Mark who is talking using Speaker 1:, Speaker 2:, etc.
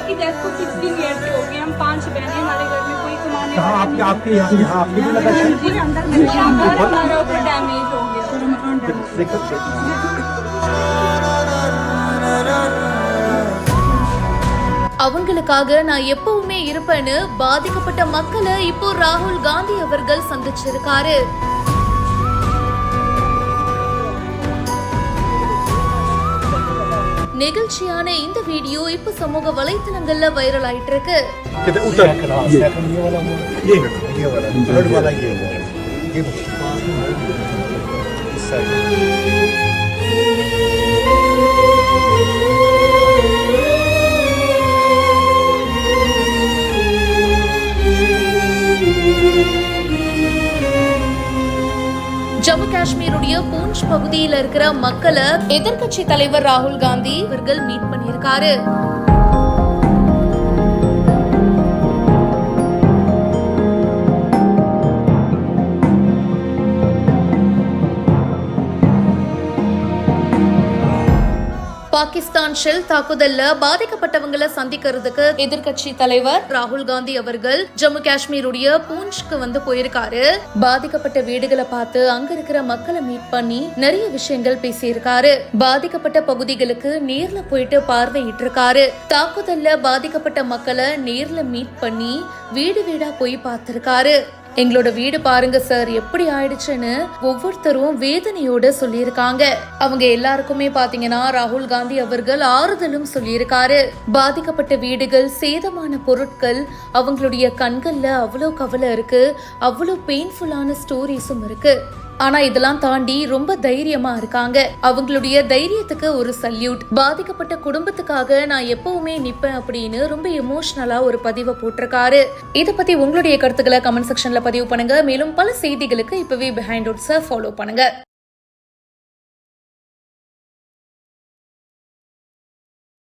Speaker 1: की डेथ को 16 ईयर से हो गए। हम 5 बहनें, हमारे घर में कोई कमाने वाला नहीं।
Speaker 2: आपके यहाँ आपके भी लगा है?
Speaker 1: जी अंदर हमारा ऊपर डैमेज हो गया।
Speaker 2: देख सकते
Speaker 3: அவங்களுக்காக நான் எப்பவுமே இருப்பேன்னு பாதிக்கப்பட்ட மக்களை இப்போ ராகுல் காந்தி அவர்கள் சந்திச்சிருக்காரு. நிகழ்ச்சியான இந்த வீடியோ இப்ப சமூக வலைத்தளங்கள்ல வைரல் ஆயிட்டு இருக்கு. ஜம்மு காஷ்மீருடைய பூஞ்ச் பகுதியில இருக்கிற மக்களை எதிர்க்கட்சி தலைவர் ராகுல் காந்தி அவர்கள் மீட் பண்ணியிருக்காரு. பாகிஸ்தான் ஷெல் தாக்குதல்ல பாதிக்கப்பட்டவங்களை சந்திக்கிறதுக்கு எதிர்க்கட்சி தலைவர் ராகுல் காந்தி அவர்கள் ஜம்மு காஷ்மீருடைய பூஞ்ச்க்கு வந்து போயிருக்காரு. பாதிக்கப்பட்ட வீடுகளை பார்த்து அங்க இருக்கிற மக்களை மீட் பண்ணி நிறைய விஷயங்கள் பேசியிருக்காரு. பாதிக்கப்பட்ட பகுதிகளுக்கு நேர்ல போயிட்டு பார்வையிட்டு இருக்காரு. தாக்குதல்ல பாதிக்கப்பட்ட மக்களை நேர்ல மீட் பண்ணி வீடு வீடா போய் பார்த்திருக்காரு. எங்களோட வீடு பாருங்க சார் எப்படி ஆயிடுச்சுன்னு ஒவ்வொருத்தரும் வேதனையோட சொல்லியிருக்காங்க. அவங்க எல்லாருக்குமே பாத்தீங்கன்னா ராகுல் காந்தி அவர்கள் ஆறுதலும் சொல்லியிருக்காரு. பாதிக்கப்பட்ட வீடுகள், சேதமான பொருட்கள், அவங்களுடைய கண்கள்ல அவ்வளோ கவலை இருக்கு, அவ்வளோ பெயின்ஃபுல்லான ஸ்டோரிஸும் இருக்கு. ஆனா இதெல்லாம் தாண்டி ரொம்ப தைரியமா இருக்காங்க. அவங்களுடைய தைரியத்துக்கு ஒரு சல்யூட். பாதிக்கப்பட்ட குடும்பத்துக்காக நான் எப்பவுமே நிப்பேன் அப்படின்னு ரொம்ப எமோஷனலா ஒரு பதிவை போட்டிருக்காரு. இத பத்தி உங்களுடைய கருத்துக்களை கமெண்ட் செக்ஷன்ல பதிவு பண்ணுங்க. மேலும் பல செய்திகளுக்கு இப்பவே பிஹைண்ட் ரூட்ஸை ஃபாலோ பண்ணுங்க.